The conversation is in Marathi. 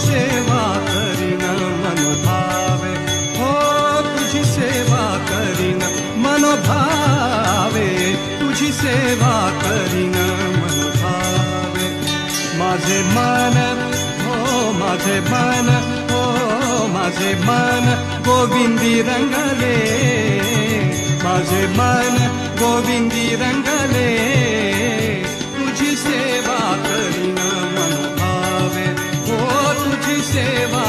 सेवा करीन मनोभावे, हो तुझी सेवा करीन मनोभावे, तुझी सेवा करीन मनोभावे. माझे मन, हो माझे मन, हो माझे मन गोविंदी रंगले, माझे मन गोविंदी रंगले, तुझी सेवा करीन मनोभावे, हो तुझी सेवा